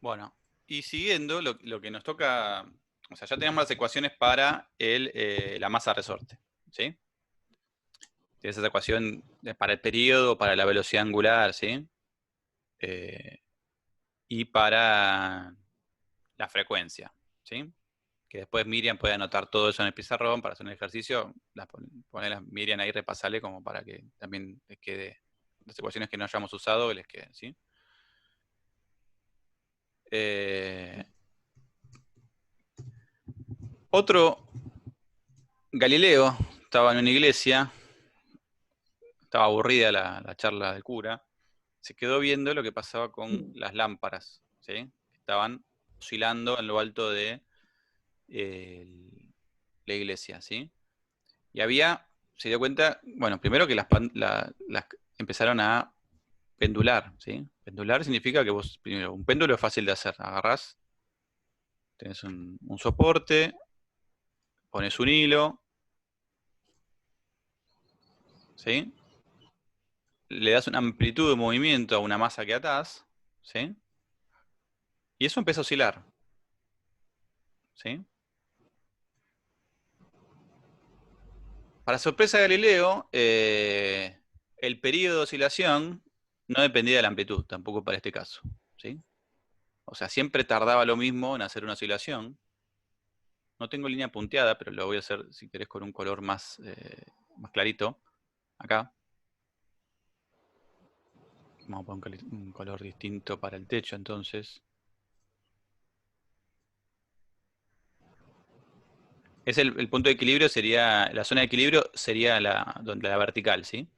Bueno, y siguiendo lo que nos toca, o sea, ya tenemos las ecuaciones para la masa resorte, ¿sí? Tienes esa ecuación para el periodo, para la velocidad angular, ¿sí? Eh, y para la frecuencia, ¿sí? Que después Miriam puede anotar todo eso en el pizarrón para hacer un ejercicio, ponerlas Miriam ahí, repasarle como para que también les quede, las ecuaciones que no hayamos usado, les queden, ¿sí? Otro, Galileo, estaba en una iglesia, estaba aburrida la charla del cura, se quedó viendo lo que pasaba con las lámparas, ¿sí? Estaban oscilando en lo alto de la iglesia, ¿sí? Y se dio cuenta, bueno, primero que las empezaron a pendular, ¿sí? Pendular significa que vos, primero, un péndulo es fácil de hacer, agarrás, tenés un soporte, pones un hilo, ¿sí? Le das una amplitud de movimiento a una masa que atás, ¿sí? Y eso empieza a oscilar, ¿sí? Para sorpresa de Galileo, el periodo de oscilación no dependía de la amplitud, tampoco para este caso, ¿sí? O sea, siempre tardaba lo mismo en hacer una oscilación. No tengo línea punteada, pero lo voy a hacer, si querés, con un color más clarito. Acá. Vamos a poner un color distinto para el techo, entonces. El punto de equilibrio sería, la zona de equilibrio sería la vertical, ¿sí?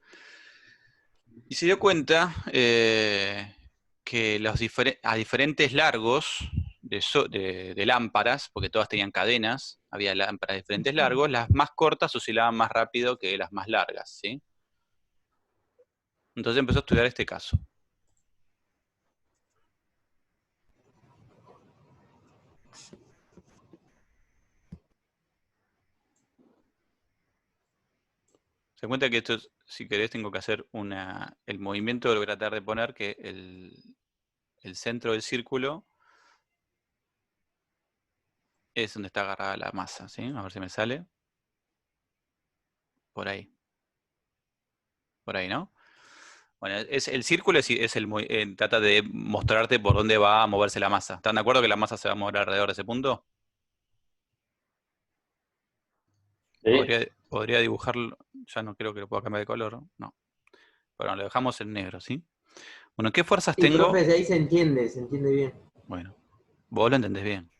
Y se dio cuenta que a diferentes largos de lámparas, porque todas tenían cadenas, había lámparas de diferentes largos, las más cortas oscilaban más rápido que las más largas, ¿sí? Entonces empezó a estudiar este caso. Se cuenta que esto, si querés, tengo que hacer el movimiento lo voy a tratar de poner que el centro del círculo es donde está agarrada la masa, ¿sí? A ver si me sale. Por ahí. Por ahí, ¿no? Bueno, el círculo trata de mostrarte por dónde va a moverse la masa. ¿Están de acuerdo que la masa se va a mover alrededor de ese punto? Sí. Podría dibujarlo, ya no creo que lo pueda cambiar de color, no. Bueno, lo dejamos en negro, ¿sí? Bueno, ¿qué fuerzas Sí, tengo? profe, de ahí se entiende bien. Bueno, vos lo entendés bien.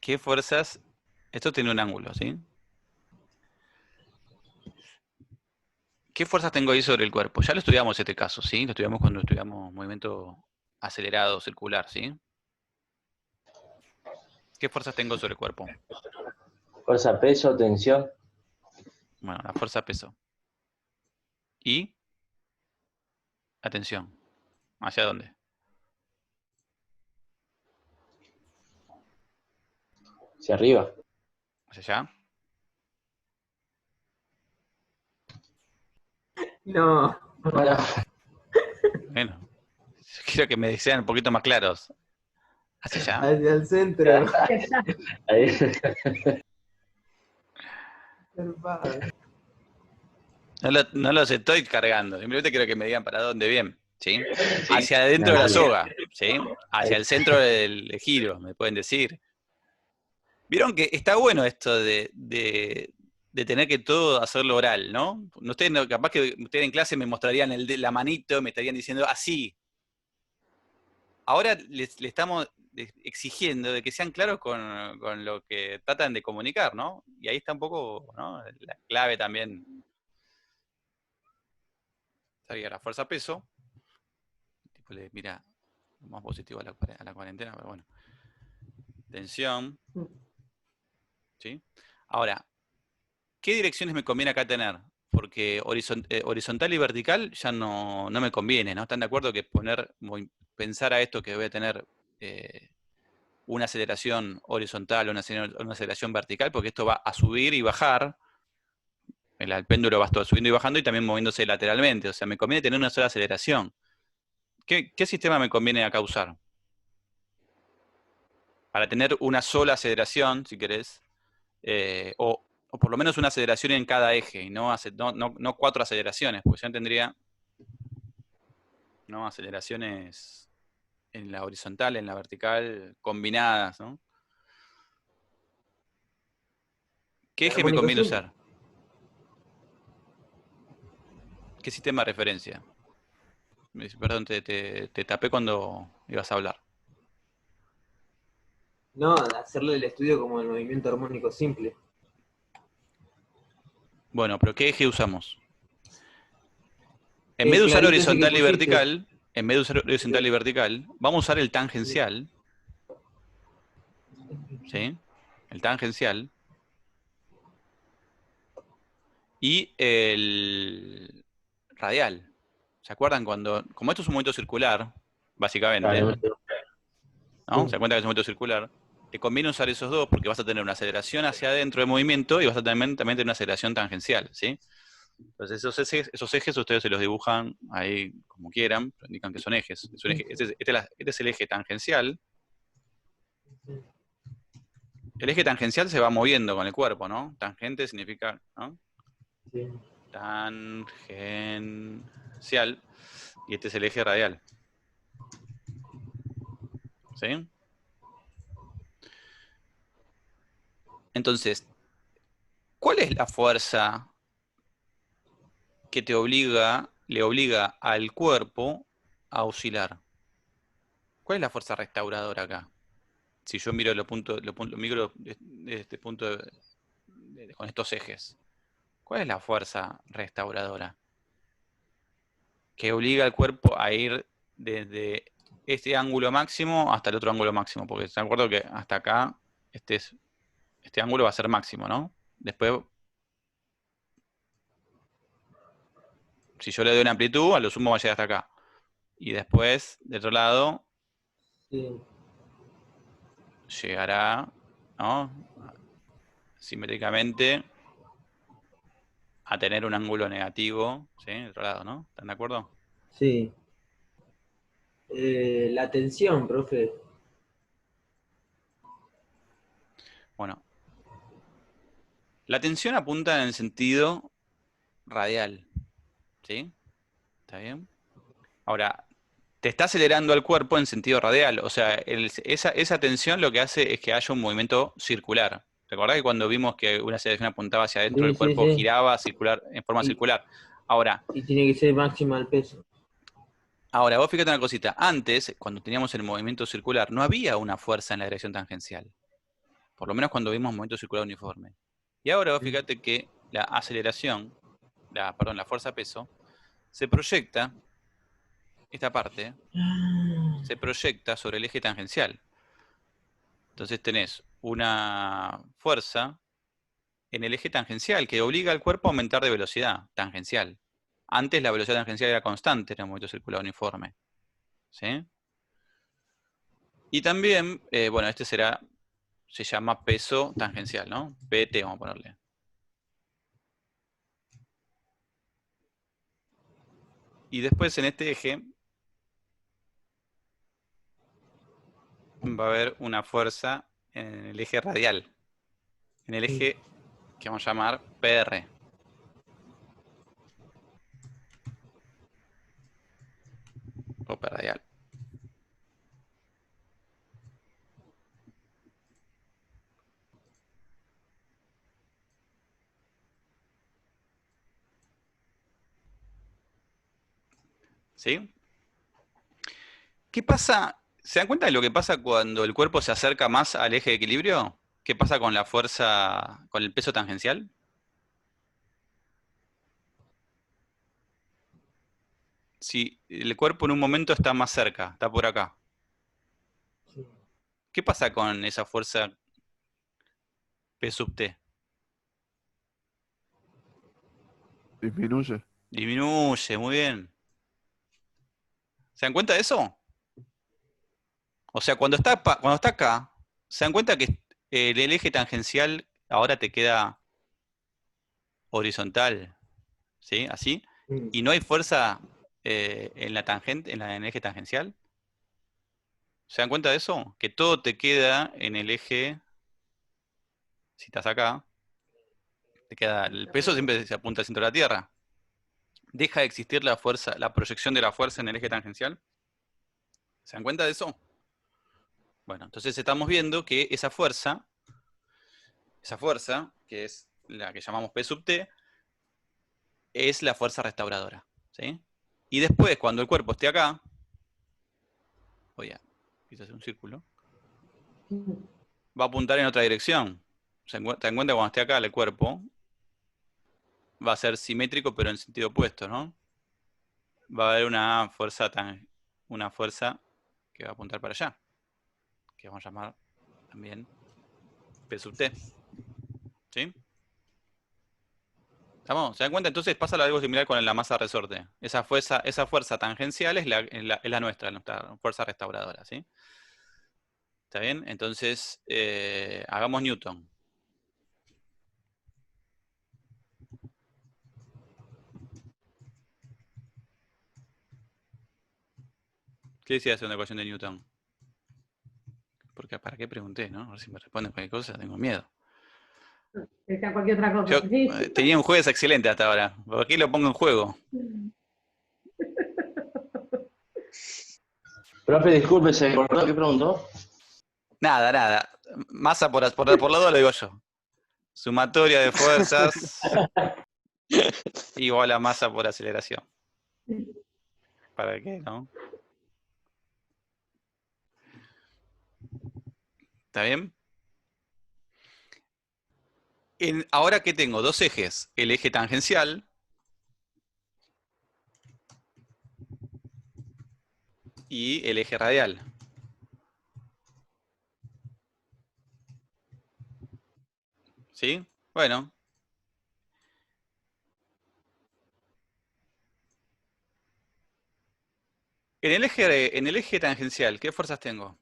¿Qué fuerzas? Esto tiene un ángulo, ¿sí? ¿Qué fuerzas tengo ahí sobre el cuerpo? Ya lo estudiamos este caso, ¿sí? Lo estudiamos cuando estudiamos movimiento acelerado circular, ¿sí? ¿Qué fuerzas tengo sobre el cuerpo? Fuerza, peso, tensión. Bueno, la fuerza peso. Y, atención, ¿hacia dónde? Hacia arriba. ¿Hacia allá? No, Bueno, Bueno, quiero que me sean un poquito más claros. ¿Hacia allá? hacia el centro. ahí. No los estoy cargando, simplemente quiero que me digan para dónde bien, ¿sí? Sí. Hacia adentro de la Dale. soga, ¿sí? Ahí. Hacia el centro del giro, me pueden decir. Vieron que está bueno esto de tener que todo hacerlo oral, ¿no? Capaz que ustedes en clase me mostrarían la manito, me estarían diciendo así. Ahora le estamos exigiendo de que sean claros con lo que tratan de comunicar, ¿no? Y ahí está un poco, ¿no? La clave también. Sería la fuerza peso. Tipo le mira más positivo a la cuarentena, pero bueno. Tensión, ¿sí? Ahora, ¿qué direcciones me conviene acá tener? Porque horizontal y vertical ya no me conviene, ¿no? ¿Están de acuerdo que pensar a esto que voy a tener una aceleración horizontal o una aceleración vertical? Porque esto va a subir y bajar, el péndulo va a estar subiendo y bajando y también moviéndose lateralmente, o sea, me conviene tener una sola aceleración. ¿Qué sistema me conviene acá usar? Para tener una sola aceleración, si querés, o por lo menos una aceleración en cada eje, y no 4 aceleraciones, porque ya tendría aceleraciones en la horizontal, en la vertical, combinadas, ¿no? ¿Qué eje me Armónico conviene simple. usar? ¿Qué sistema de referencia? Perdón, te tapé cuando ibas a hablar. No, hacerle el estudio como el movimiento armónico simple. Bueno, pero ¿qué eje usamos? En vez de usar Clarito ese que horizontal y pusiste. vertical, vamos a usar el tangencial, ¿sí? El tangencial y el radial. ¿Se acuerdan como esto es un movimiento circular, básicamente, Claro, ¿no? ¿Se acuerdan que es un movimiento circular? Te conviene usar esos dos porque vas a tener una aceleración hacia adentro de movimiento y vas a también tener una aceleración tangencial, ¿sí? Entonces esos ejes ustedes se los dibujan ahí como quieran, pero indican que son ejes. Este es el eje tangencial. El eje tangencial se va moviendo con el cuerpo, ¿no? Tangente significa, ¿no? Sí. Tangencial. Y este es el eje radial. ¿Sí? Entonces, ¿cuál es la fuerza que le obliga al cuerpo a oscilar? ¿Cuál es la fuerza restauradora acá? Si yo miro lo miro desde este punto con estos ejes. ¿Cuál es la fuerza restauradora que obliga al cuerpo a ir desde este ángulo máximo hasta el otro ángulo máximo? Porque se acuerdo que hasta acá este ángulo va a ser máximo, ¿no? Después, si yo le doy una amplitud, a lo sumo va a llegar hasta acá. Y después, de otro lado, Sí. llegará, ¿no? Simétricamente a tener un ángulo negativo, ¿sí? De otro lado, ¿no? ¿Están de acuerdo? Sí. La tensión, profe. Bueno, la tensión apunta en el sentido radial, ¿sí? ¿Está bien? Ahora, te está acelerando al cuerpo en sentido radial, o sea, esa tensión lo que hace es que haya un movimiento circular. ¿Recordás que cuando vimos que una aceleración apuntaba hacia adentro, Sí, el sí, cuerpo sí. giraba en forma Y, circular? Ahora, y tiene que ser máxima el peso. vos fíjate una cosita. Antes, cuando teníamos el movimiento circular, no había una fuerza en la dirección tangencial. Por lo menos cuando vimos movimiento circular uniforme. Y ahora vos fíjate que la aceleración, la fuerza peso, se proyecta, esta parte, se proyecta sobre el eje tangencial. Entonces tenés una fuerza en el eje tangencial que obliga al cuerpo a aumentar de velocidad tangencial. Antes la velocidad tangencial era constante en el movimiento circular uniforme. ¿Sí? Y también, bueno, se llama peso tangencial, ¿no? PT vamos a ponerle. Y después en este eje va a haber una fuerza en el eje radial. En el eje que vamos a llamar PR. O P radial. ¿Sí? ¿Qué pasa? ¿Se dan cuenta de lo que pasa cuando el cuerpo se acerca más al eje de equilibrio? ¿Qué pasa con la fuerza, con el peso tangencial? Si el cuerpo en un momento está más cerca, está por acá. Sí. ¿Qué pasa con esa fuerza P sub T? Disminuye. Disminuye, muy bien. ¿Se dan cuenta de eso? O sea, cuando está acá, ¿se dan cuenta que el eje tangencial ahora te queda horizontal? ¿Sí? Así. Mm. Y no hay fuerza en la tangente, en el eje tangencial. ¿Se dan cuenta de eso? Que todo te queda en el eje, si estás acá, te queda, el peso siempre se apunta al centro de la Tierra. Deja de existir la fuerza, la proyección de la fuerza en el eje tangencial. ¿Se dan cuenta de eso? Bueno, entonces estamos viendo que esa fuerza, que es la que llamamos P sub T, es la fuerza restauradora, ¿sí? Y después, cuando el cuerpo esté acá, voy a hacer un círculo, va a apuntar en otra dirección. ¿Se dan cuenta? Cuando esté acá el cuerpo, va a ser simétrico, pero en sentido opuesto, ¿no? Va a haber una fuerza que va a apuntar para allá, que vamos a llamar también P sub T. ¿Sí? ¿Estamos? ¿Se dan cuenta? Entonces pasa algo similar con la masa resorte. Esa fuerza tangencial es la nuestra fuerza restauradora, ¿sí? ¿Está bien? Entonces, hagamos Newton. ¿Qué decía hacer una ecuación de Newton? Porque ¿para qué pregunté, no? A ver si me responden cualquier cosa, tengo miedo. Decía cualquier otra cosa. Yo Sí. tenía un jueves excelente hasta ahora. ¿Por qué lo pongo en juego? Profe, disculpe, ¿se acordó qué preguntó? Nada. Masa por lado lo digo yo. Sumatoria de fuerzas igual a masa por aceleración. ¿Para qué, no? ¿Está bien? Ahora que tengo dos ejes, el eje tangencial y el eje radial. ¿Sí? Bueno. En el eje tangencial, ¿qué fuerzas tengo?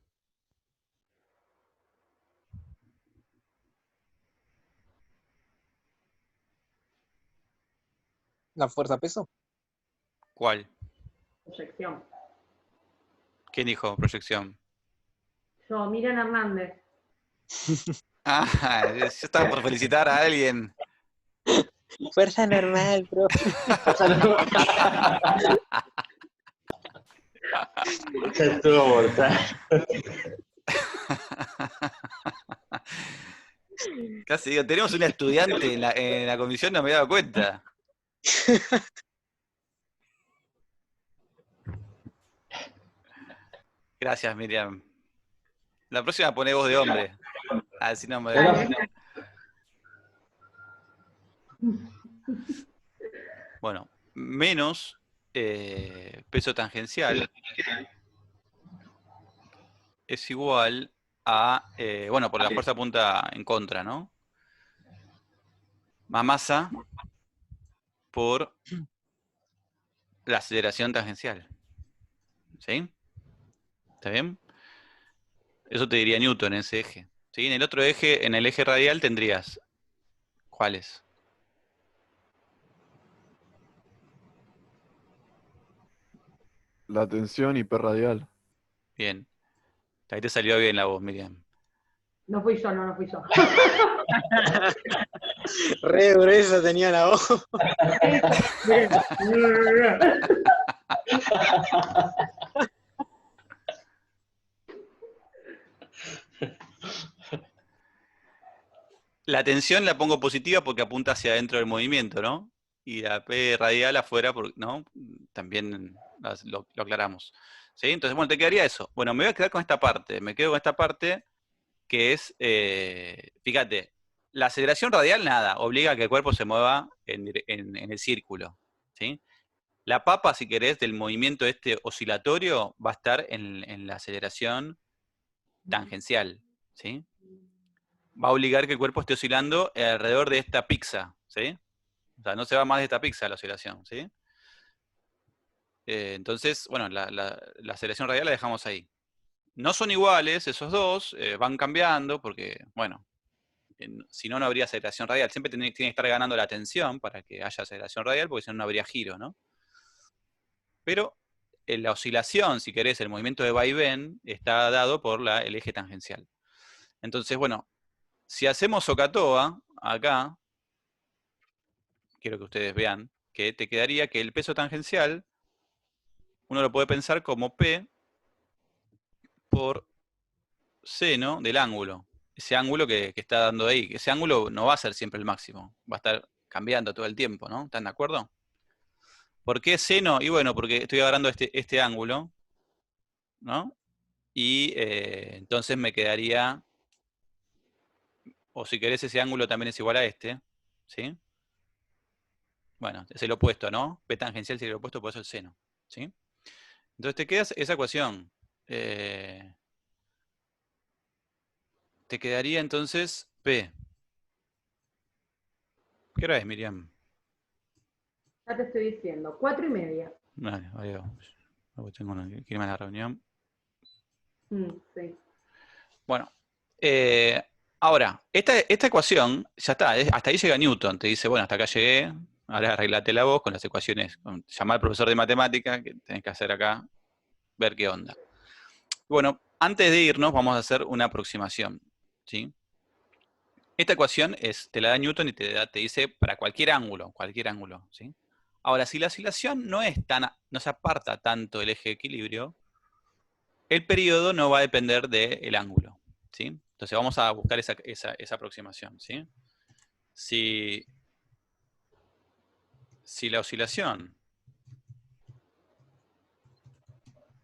¿La fuerza peso? ¿Cuál? Proyección. ¿Quién dijo proyección? Yo, Miriam Hernández. Ah, yo estaba por felicitar a alguien. Fuerza normal, bro. Ya estuvo mortal. Casi digo, tenemos una estudiante en la comisión, no me he dado cuenta. Gracias, Miriam. La próxima pone voz de hombre. Así no me... Bueno, menos peso tangencial es igual a, bueno, por la fuerza punta en contra, ¿no? Más masa por la aceleración tangencial. ¿Sí? ¿Está bien? Eso te diría Newton en ese eje. ¿Sí? En el otro eje, en el eje radial tendrías, ¿cuáles? La tensión hiperradial. Bien. Ahí te salió bien la voz, Miriam. No fui yo, no fui yo. Re gruesa tenía la voz. La tensión la pongo positiva porque apunta hacia adentro del movimiento, ¿no? Y la P radial afuera, ¿no? También lo aclaramos. ¿Sí? Entonces, bueno, te quedaría eso. Bueno, me voy a quedar con esta parte. Me quedo con esta parte que es, fíjate, la aceleración radial, nada, obliga a que el cuerpo se mueva en el círculo. ¿Sí? La papa, si querés, del movimiento este oscilatorio va a estar en la aceleración tangencial. ¿Sí? Va a obligar que el cuerpo esté oscilando alrededor de esta pizza, ¿sí? O sea, no se va más de esta pizza la oscilación, ¿sí? Entonces, bueno, la aceleración radial la dejamos ahí. No son iguales esos dos, van cambiando porque, bueno, si no, no habría aceleración radial. Siempre tiene que estar ganando la tensión para que haya aceleración radial, porque si no, no habría giro, ¿no? Pero la oscilación, si querés, el movimiento de vaivén, está dado por el eje tangencial. Entonces, bueno, si hacemos SOHCAHTOA, acá, quiero que ustedes vean, que te quedaría que el peso tangencial, uno lo puede pensar como P por seno del ángulo. Ese ángulo que está dando ahí. Ese ángulo no va a ser siempre el máximo. Va a estar cambiando todo el tiempo, ¿no? ¿Están de acuerdo? ¿Por qué seno? Y bueno, porque estoy agarrando este ángulo, ¿no? Y entonces me quedaría, o si querés ese ángulo también es igual a este, ¿sí? Bueno, es el opuesto, ¿no? P tangencial sería el opuesto, por eso el seno, ¿sí? Entonces te queda esa ecuación. Te quedaría entonces P. ¿Qué hora es, Miriam? Ya te estoy diciendo, 4:30. Vale, vale. Tengo que irme a la reunión. Sí. Bueno, ahora, esta ecuación, ya está, hasta ahí llega Newton, te dice, bueno, hasta acá llegué, ahora arreglate la voz con las ecuaciones, llamar al profesor de matemática, que tenés que hacer acá, ver qué onda. Bueno, antes de irnos, vamos a hacer una aproximación, ¿sí? Esta ecuación te la da Newton y te dice para cualquier ángulo, ¿sí? Ahora, si la oscilación no se aparta tanto del eje de equilibrio, el periodo no va a depender del ángulo, ¿sí? Entonces vamos a buscar esa aproximación, ¿sí? Si la oscilación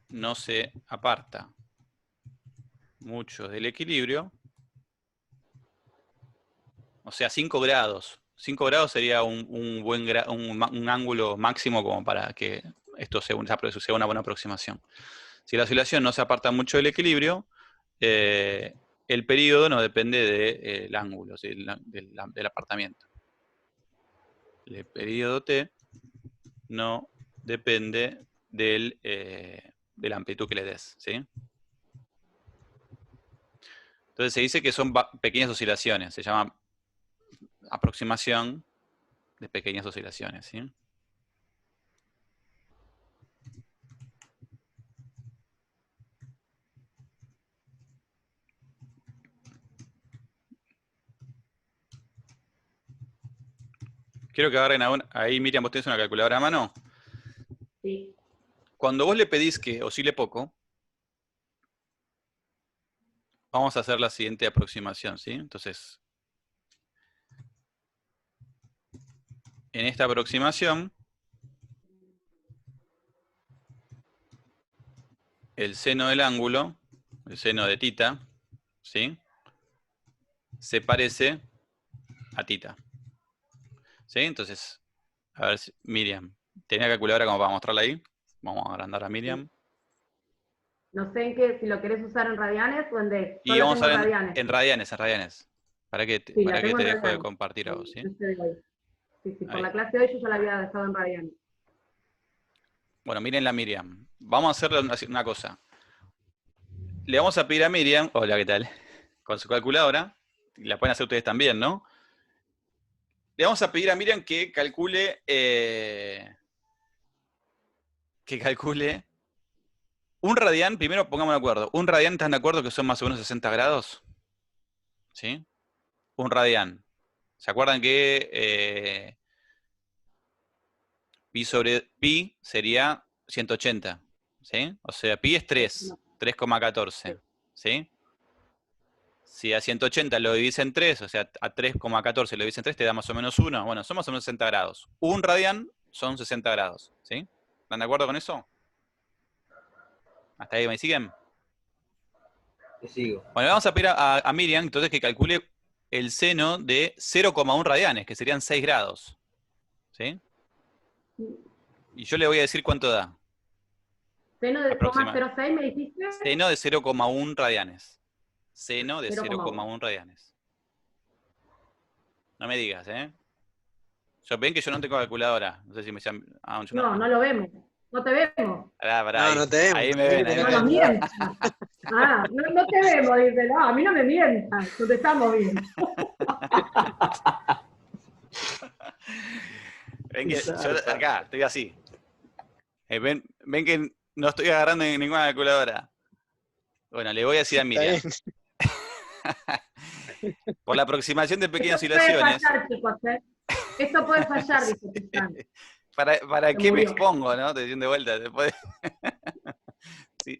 no se aparta mucho del equilibrio, o sea, 5 grados. 5 grados sería un ángulo máximo como para que esto sea una buena aproximación. Si la oscilación no se aparta mucho del equilibrio, el periodo no depende del ángulo, ¿sí? del apartamiento. El periodo T no depende de la amplitud que le des, ¿sí? Entonces se dice que son pequeñas oscilaciones, se llama aproximación de pequeñas oscilaciones, ¿sí? Quiero que agarren ahí, Miriam, ¿vos tenés una calculadora a mano? Sí. Cuando vos le pedís que oscile poco, vamos a hacer la siguiente aproximación, ¿sí? Entonces, en esta aproximación, el seno del ángulo, el seno de tita, ¿sí? Se parece a tita. ¿Sí? Entonces, a ver, Miriam, ¿tenía calculadora como para mostrarla ahí? Vamos a agrandar a Miriam. No sé si lo querés usar en radianes o en D. Yo Y la vamos tengo a en ver radianes. en radianes. ¿Para qué Sí, la te tengo en dejo de radianes. compartir a vos? ¿Sí? Sí, por Ahí. la clase de hoy yo ya la había dejado en radianes. Bueno, mírenla, Miriam. Vamos a hacerle una cosa. Le vamos a pedir a Miriam, hola, ¿qué tal? Con su calculadora, y la pueden hacer ustedes también, ¿no? Le vamos a pedir a Miriam que calcule un radián. Primero pongamos de acuerdo. ¿Un radián están de acuerdo que son más o menos 60 grados? ¿Sí? Un radián. ¿Se acuerdan que pi sobre pi sería 180? ¿Sí? O sea, pi es 3,14. ¿Sí? Si a 180 lo divides en 3, o sea, a 3,14 lo divides en 3, te da más o menos 1. Bueno, son más o menos 60 grados. Un radián son 60 grados. ¿Sí? ¿Están de acuerdo con eso? ¿Hasta ahí me siguen? Te sigo. Bueno, vamos a pedir a Miriam entonces que calcule el seno de 0,1 radianes, que serían 6 grados. ¿Sí? Y yo le voy a decir cuánto da. ¿Seno de 0,06 me dijiste? Seno de 0,1 radianes. Seno de 0,1. 0,1 radianes. No me digas, ¿eh? Ven que yo no tengo calculadora. No sé si me llaman. No lo vemos. No te vemos. Pará, No, no te vemos. ahí me ven, ahí No me nos ven. mientas. No te vemos, dice. No, a mí no me mientas. No te estamos viendo. Ven que yo acá, estoy así. Ven que no estoy agarrando ninguna calculadora. Bueno, le voy a decir a Está Miriam. bien. Por la aproximación de pequeñas Esto puede oscilaciones, fallar, chicos, ¿eh? Esto puede fallar, dice Tristan. ¿para Se qué me murió. expongo, no? Te dicen de vuelta. Después,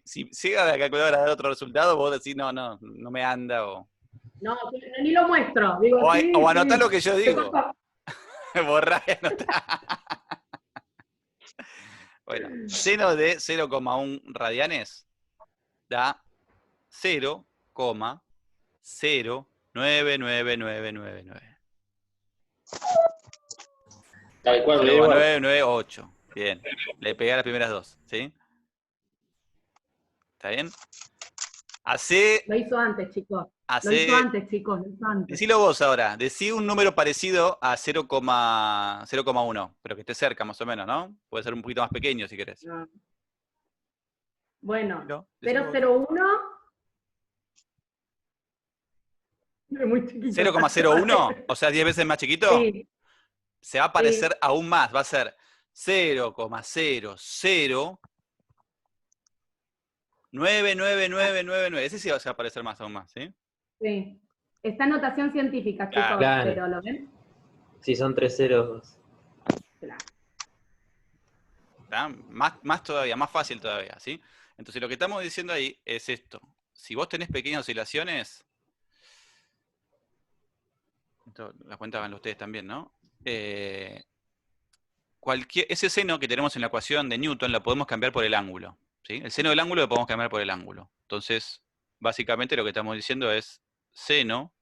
si llega la calculadora a dar otro resultado, vos decís, no me anda. No, ni lo muestro. Digo, sí, O anotá sí. lo que yo digo. Borrá y anotá. Bueno, seno de 0,1 radianes da 0,09999. Tal cual, me da igual. 0,998. Bien. Le pegué a las primeras dos, ¿sí? ¿Está bien? Lo hizo antes, chicos. Lo hizo Hace. antes, chicos. Lo hizo antes. Decilo vos ahora. Decí un número parecido a 0,1, pero que esté cerca más o menos, ¿no? Puede ser un poquito más pequeño si querés. No. Bueno, No, decilo vos. 001. Es muy chiquito. 0,01, o sea, 10 veces más chiquito. Sí, Se va a parecer aún más, va a ser 0,0099999. Ese sí va a parecer más aún más, ¿sí? sí. Está en notación científica, chicos, Claro. pero ¿lo ven? Sí, son 3 ceros. Claro. ¿Está? Más todavía, más fácil todavía, ¿sí? Entonces lo que estamos diciendo ahí es esto. Si vos tenés pequeñas oscilaciones, esto, la cuenta háganlo ustedes también, ¿no? Ese seno que tenemos en la ecuación de Newton lo podemos cambiar por el ángulo, ¿sí? El seno del ángulo lo podemos cambiar por el ángulo. Entonces, básicamente lo que estamos diciendo es seno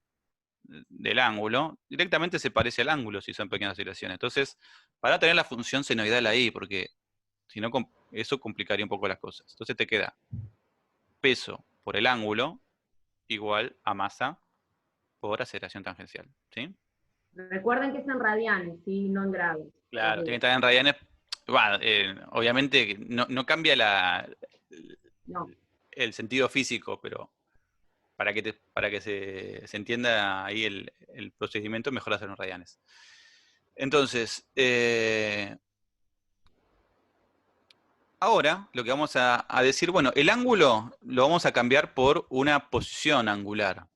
del ángulo, directamente se parece al ángulo si son pequeñas oscilaciones. Entonces, para tener la función senoidal ahí, porque si no, eso complicaría un poco las cosas. Entonces te queda peso por el ángulo igual a masa por aceleración tangencial, ¿sí? Recuerden que es en radianes, ¿sí? No en grados. Claro, tiene que estar en radianes. Bueno, obviamente no cambia No. el sentido físico, pero para que se entienda ahí el procedimiento, mejor hacerlo en radianes. Entonces, ahora lo que vamos a decir, bueno, el ángulo lo vamos a cambiar por una posición angular.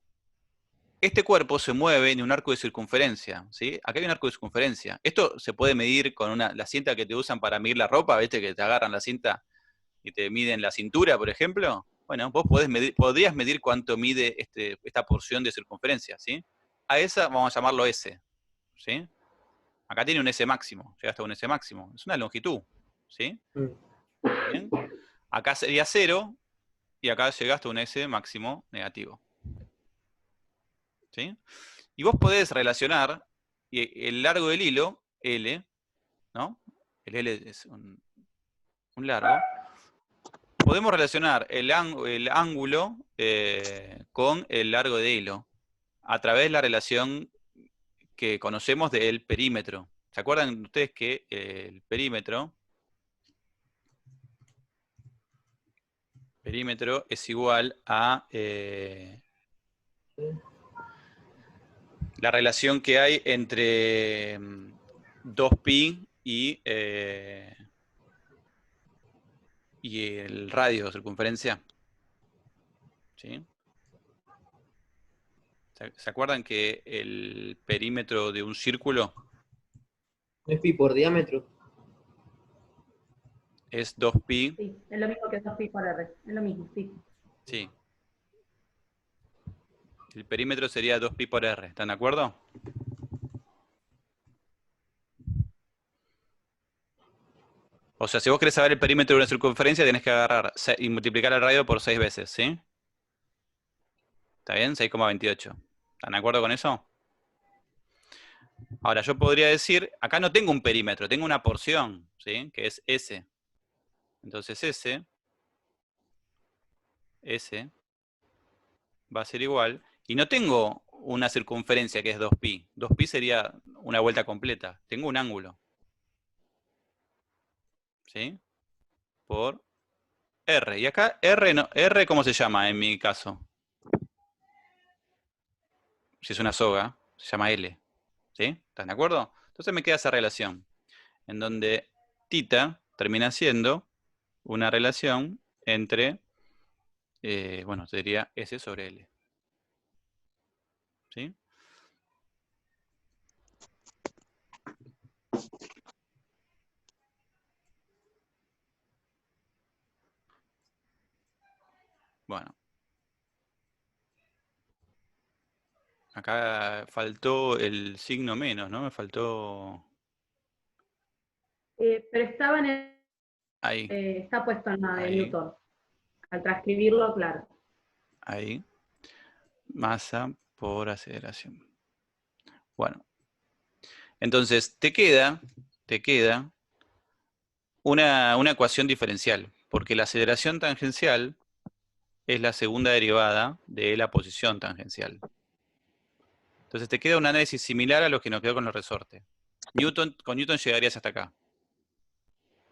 Este cuerpo se mueve en un arco de circunferencia, ¿sí? Acá hay un arco de circunferencia. Esto se puede medir con la cinta que te usan para medir la ropa, ¿viste? Que te agarran la cinta y te miden la cintura, por ejemplo. Bueno, vos podrías medir cuánto mide esta porción de circunferencia, ¿sí? A esa vamos a llamarlo S, ¿sí? Acá tiene un S máximo, llega hasta un S máximo. Es una longitud, ¿sí? ¿Bien? Acá sería 0 y acá llega hasta un S máximo negativo. ¿Sí? Y vos podés relacionar el largo del hilo, L, ¿no? El L es un largo. Podemos relacionar el ángulo con el largo de hilo a través de la relación que conocemos del perímetro. ¿Se acuerdan ustedes que el perímetro es igual a la relación que hay entre 2pi y el radio de circunferencia? ¿Sí? ¿Se acuerdan que el perímetro de un círculo ¿No es pi por diámetro? es 2pi? Sí, es lo mismo que 2pi por R. Es lo mismo, sí. Sí. El perímetro sería 2pi por r. ¿Están de acuerdo? O sea, si vos querés saber el perímetro de una circunferencia, tenés que agarrar y multiplicar el radio por 6 veces, ¿sí? ¿Está bien? 6,28. ¿Están de acuerdo con eso? Ahora, yo podría decir, acá no tengo un perímetro, tengo una porción, ¿sí? Que es S. Entonces S va a ser igual. Y no tengo una circunferencia que es 2pi. 2pi sería una vuelta completa. Tengo un ángulo. ¿Sí? Por R. Y acá R, no, R, ¿cómo se llama en mi caso? Si es una soga, se llama L. ¿Sí? ¿Están de acuerdo? Entonces me queda esa relación. En donde tita termina siendo una relación entre, bueno, sería S sobre L. ¿Sí? Bueno. Acá faltó el signo menos, ¿no? Me faltó Pero estaba ahí, está puesto en la de ahí, Newton. Al transcribirlo, claro. ahí. Masa por aceleración. Bueno. Entonces, te queda una ecuación diferencial, porque la aceleración tangencial es la segunda derivada de la posición tangencial. Entonces te queda un análisis similar a lo que nos quedó con los resortes. Con Newton llegarías hasta acá.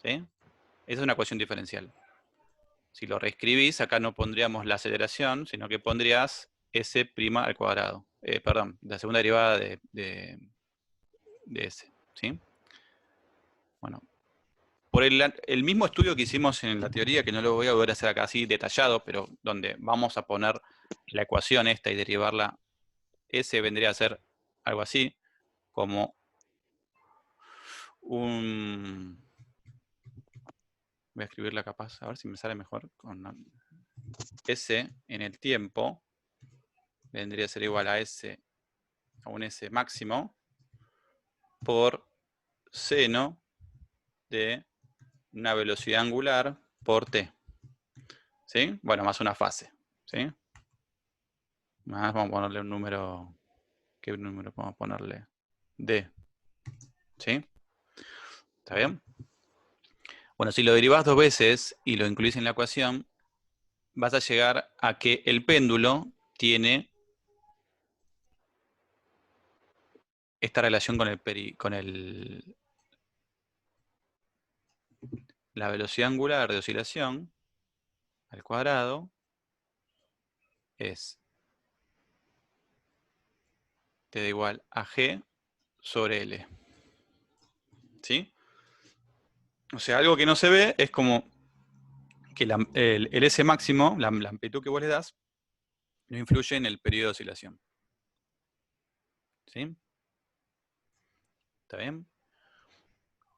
¿Sí? Esa es una ecuación diferencial. Si lo reescribís, acá no pondríamos la aceleración, sino que pondrías S' al cuadrado. Perdón, la segunda derivada de S. ¿Sí? Bueno, por el mismo estudio que hicimos en la teoría, que no lo voy a volver a hacer acá así detallado, pero donde vamos a poner la ecuación esta y derivarla, S vendría a ser algo así, como un... Voy a escribirla capaz, a ver si me sale mejor. Con S en el tiempo vendría a ser igual a S, a un S máximo, por seno de una velocidad angular por T. ¿Sí? Bueno, más una fase. ¿Sí? Más vamos a ponerle un número. ¿Qué número podemos ponerle? D. ¿Sí? ¿Está bien? Bueno, si lo derivás 2 veces y lo incluís en la ecuación, vas a llegar a que el péndulo tiene esta relación con la velocidad angular de oscilación al cuadrado es T da igual a G sobre L. ¿Sí? O sea, algo que no se ve es como que el S máximo, la amplitud que vos le das, no influye en el periodo de oscilación. ¿Sí? ¿Está bien?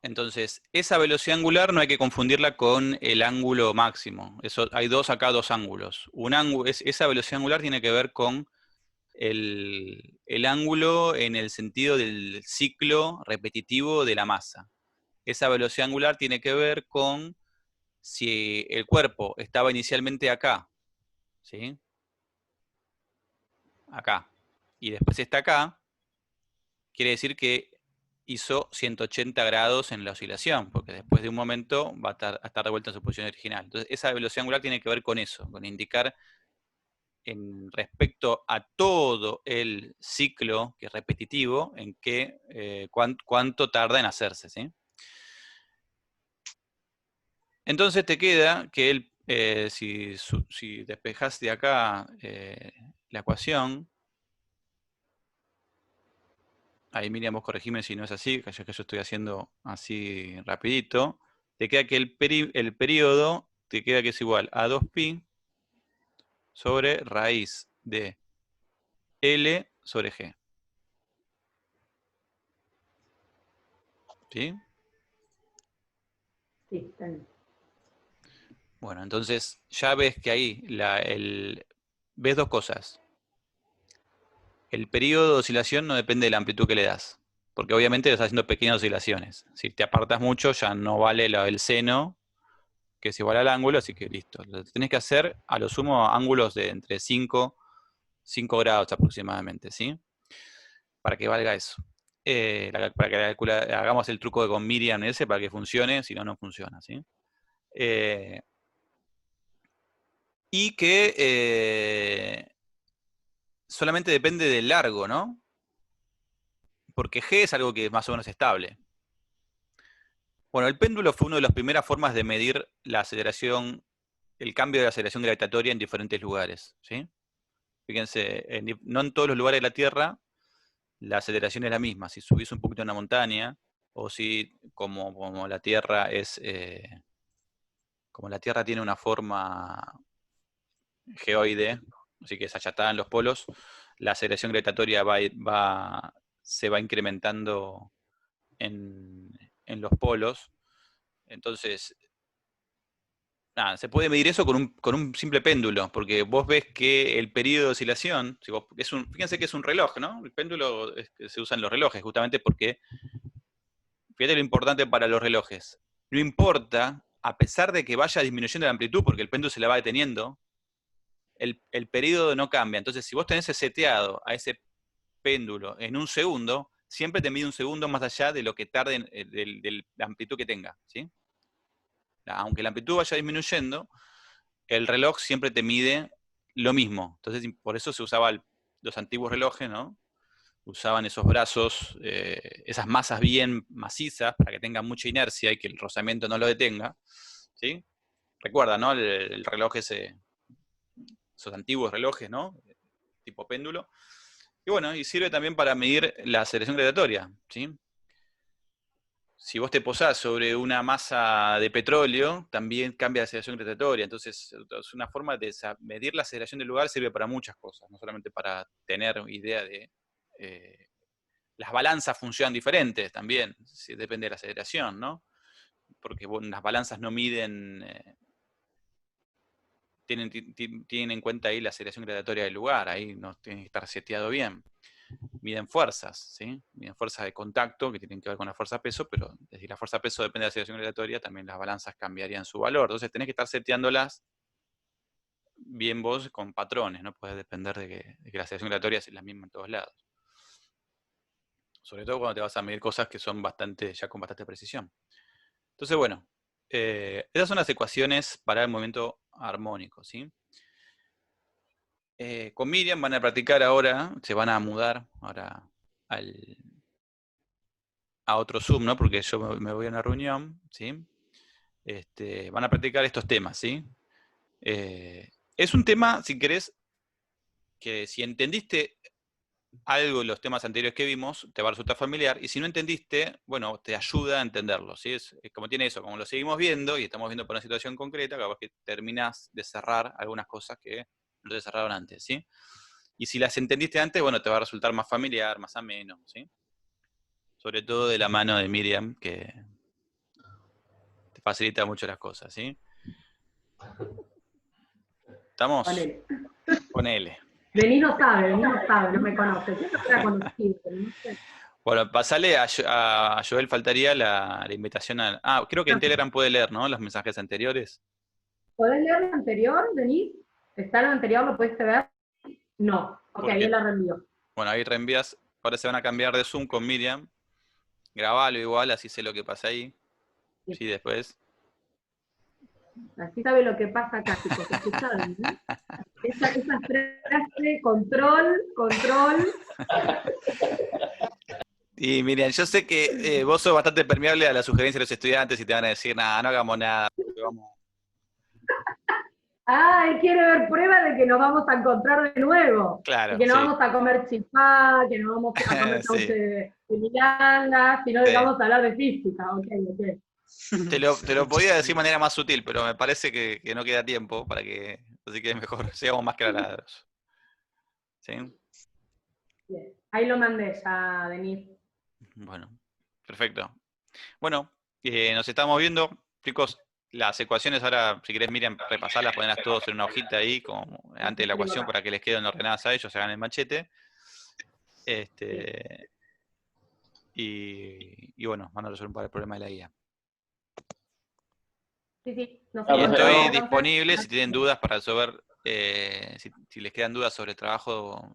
Entonces, esa velocidad angular no hay que confundirla con el ángulo máximo. Hay acá dos ángulos. Esa velocidad angular tiene que ver con el ángulo en el sentido del ciclo repetitivo de la masa. Esa velocidad angular tiene que ver con si el cuerpo estaba inicialmente acá, ¿sí? Acá, y después está acá, quiere decir que hizo 180 grados en la oscilación, porque después de un momento va a estar de vuelta en su posición original. Entonces, esa velocidad angular tiene que ver con eso, con indicar respecto a todo el ciclo que es repetitivo, en cuánto tarda en hacerse, ¿sí? Entonces te queda que si despejas de acá la ecuación, ahí Miriam, vos corregime si no es así, que yo estoy haciendo así rapidito, te queda que el periodo te queda que es igual a 2pi sobre raíz de L sobre G. ¿Sí? Sí, está bien. Bueno, entonces ya ves que ahí ves dos cosas. El periodo de oscilación no depende de la amplitud que le das, porque obviamente estás haciendo pequeñas oscilaciones. Si te apartas mucho ya no vale el seno, que es igual al ángulo, así que listo. Lo tenés que hacer a lo sumo ángulos de entre 5 grados aproximadamente, ¿sí? Para que valga eso. Para que hagamos el truco con Miriam ese para que funcione, si no, no funciona, ¿sí? Y que solamente depende del largo, ¿no? Porque G es algo que es más o menos estable. Bueno, el péndulo fue una de las primeras formas de medir la aceleración, el cambio de la aceleración gravitatoria en diferentes lugares, ¿sí? Fíjense, no en todos los lugares de la Tierra la aceleración es la misma. Si subís un poquito una montaña, o si como la Tierra es, como la Tierra tiene una forma geoide, así que es achatada en los polos, la aceleración gravitatoria se va incrementando en los polos. Entonces, nada, se puede medir eso con un simple péndulo, porque vos ves que el periodo de oscilación, fíjense que es un reloj, ¿no? El péndulo se usa en los relojes, justamente porque, fíjate lo importante para los relojes, no importa, a pesar de que vaya disminuyendo la amplitud, porque el péndulo se la va deteniendo, el periodo no cambia. Entonces, si vos tenés seteado a ese péndulo en un segundo, siempre te mide un segundo más allá de lo que tarde, de la amplitud que tenga, ¿sí? Aunque la amplitud vaya disminuyendo, el reloj siempre te mide lo mismo. Entonces, por eso se usaban los antiguos relojes, ¿no? Usaban esos brazos, esas masas bien macizas para que tengan mucha inercia y que el rozamiento no lo detenga, ¿sí? Recuerda, ¿no? El reloj esos antiguos relojes, ¿no? Tipo péndulo. Y bueno, y sirve también para medir la aceleración gravitatoria, ¿sí? Si vos te posás sobre una masa de petróleo, también cambia la aceleración gravitatoria. Entonces, es una forma de medir la aceleración del lugar, sirve para muchas cosas, no solamente para tener idea de... las balanzas funcionan diferentes también, depende de la aceleración, ¿no? Porque las balanzas no miden... tienen en cuenta ahí la aceleración gravitatoria del lugar, ahí no tiene que estar seteado bien. Miden fuerzas, ¿sí? Miden fuerzas de contacto que tienen que ver con la fuerza peso, pero si la fuerza peso depende de la aceleración gravitatoria, también las balanzas cambiarían su valor. Entonces tenés que estar seteándolas bien vos con patrones, no puedes depender de que la aceleración gravitatoria es la misma en todos lados. Sobre todo cuando te vas a medir cosas que son ya con bastante precisión. Entonces, bueno, esas son las ecuaciones para el movimiento armónico, ¿sí? Con Miriam van a practicar ahora, se van a mudar ahora a otro Zoom, ¿no? Porque yo me voy a una reunión, ¿sí? Van a practicar estos temas, ¿sí? Es un tema, si querés, que si entendiste algo de los temas anteriores que vimos, te va a resultar familiar, y si no entendiste, bueno, te ayuda a entenderlo, ¿sí? Es como tiene eso, como lo seguimos viendo, y estamos viendo por una situación concreta, capaz que terminás de cerrar algunas cosas que no te cerraron antes, ¿sí? Y si las entendiste antes, bueno, te va a resultar más familiar, más ameno, ¿sí? Sobre todo de la mano de Miriam, que te facilita mucho las cosas, ¿sí? ¿Estamos? Ponele. Ponele. Denis no sabe, no me conoce. Yo no era conocido, pero no sé. Bueno, pasale a Joel, faltaría la invitación a... Ah, creo que en Telegram puede leer, ¿no? Los mensajes anteriores. ¿Podés leer lo anterior, Denis? ¿Está lo anterior? ¿Lo pudiste ver? No. Ok, Porque, ahí la reenvío. bueno, ahí reenvías. Ahora se van a cambiar de Zoom con Miriam. Grabalo igual, así sé lo que pasa ahí. Sí, después. Así sabe lo que pasa acá, chicos. ¿Escucharon? ¿No? Esa frase, control. Y Miriam, yo sé que vos sos bastante permeable a las sugerencias de los estudiantes y te van a decir, nada, no hagamos nada. Vamos. Ah, él quiere ver prueba de que nos vamos a encontrar de nuevo. Claro, Y que no sí. vamos a comer chipá, que no vamos a comer Sí. de milanga, sino que vamos a hablar de física. Ok. Te lo podía decir de manera más sutil, pero me parece que no queda tiempo para que... Así que es mejor, seamos más claros. ¿Sí? Bien. Ahí lo mandé ya, Denis. Bueno, perfecto. Bueno, nos estamos viendo. Chicos, las ecuaciones ahora, si querés, Miriam, repasarlas, ponerlas todos en una hojita ahí, como antes de la ecuación, para que les queden ordenadas a ellos, se hagan el machete. Y bueno, van a resolver un par de problemas de la guía. Sí. Y estoy Entonces, disponible si tienen dudas para resolver, si les quedan dudas sobre el trabajo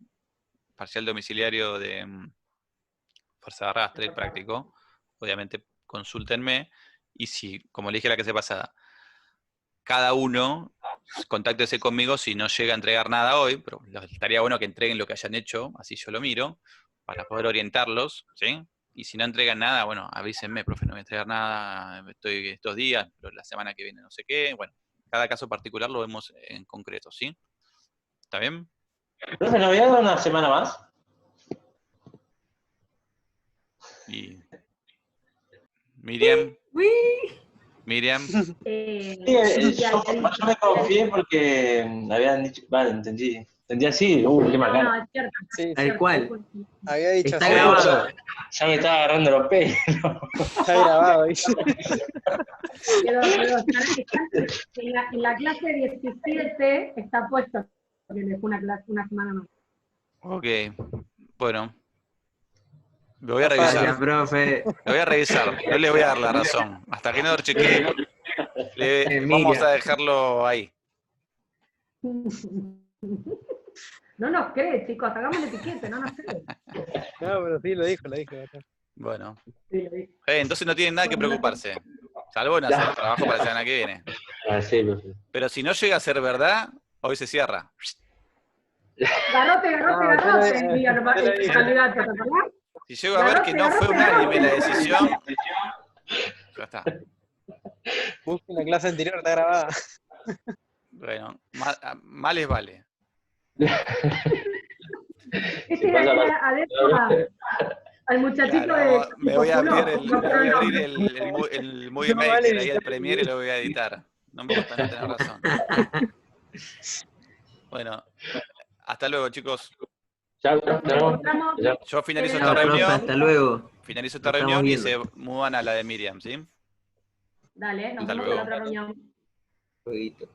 parcial domiciliario de fuerza de arrastre práctico, obviamente consúltenme. Y si, como le dije la clase pasada, cada uno contáctese conmigo si no llega a entregar nada hoy, pero estaría bueno que entreguen lo que hayan hecho, así yo lo miro, para poder orientarlos, ¿sí? Y si no entregan nada, bueno, avísenme, profe, no voy a entregar nada, estoy estos días, pero la semana que viene no sé qué. Bueno, cada caso particular lo vemos en concreto, ¿sí? ¿Está bien? Profe, ¿no había dado una semana más? Y Miriam, Uy. Miriam. Sí, Sí, yo me confié porque me habían dicho, vale, entendí así, qué no, macana. es cierto. Sí, Tal cual. había dicho Está así. grabado. Ya me estaba agarrando los pelos. Está grabado, dice. Quedó. En la clase 17 está puesto, porque le fue una semana más. Ok. Bueno. Lo voy a Gracias, revisar. profe. Lo voy a revisar. No le voy a dar la razón. Hasta que no lo chequee, vamos Miriam. a dejarlo ahí. No nos cree, chicos, hagamos el etiquete, no nos cree. No, pero sí, lo dijo. Bueno. Sí, lo dice. Entonces no tienen nada que preocuparse. Salvo en hacer el trabajo para la semana que viene. Ah, sí, profe. Pero si no llega a ser verdad, hoy se cierra. Garrote, No, diga nomás, te lo el dije. candidato, ¿te acordás? Si llego a ver que no fue unánime la decisión, ya está. Busquen la clase anterior, está grabada. Bueno, mal les vale. Este pasa, era pasa. adentro al muchachito Claro, de. me voy a abrir no, el Movie No Maker vale ahí, el editar Premiere, y lo voy a editar. No me gusta no tener razón. Bueno, hasta luego, chicos. Chao, Nos encontramos. Yo finalizo Chao, esta Chao, profe, reunión. hasta luego. Finalizo esta Nos estamos reunión y se viendo. mudan a la de Miriam, ¿sí? Dale, nos Hasta vemos en luego. la otra reunión. Jueguito.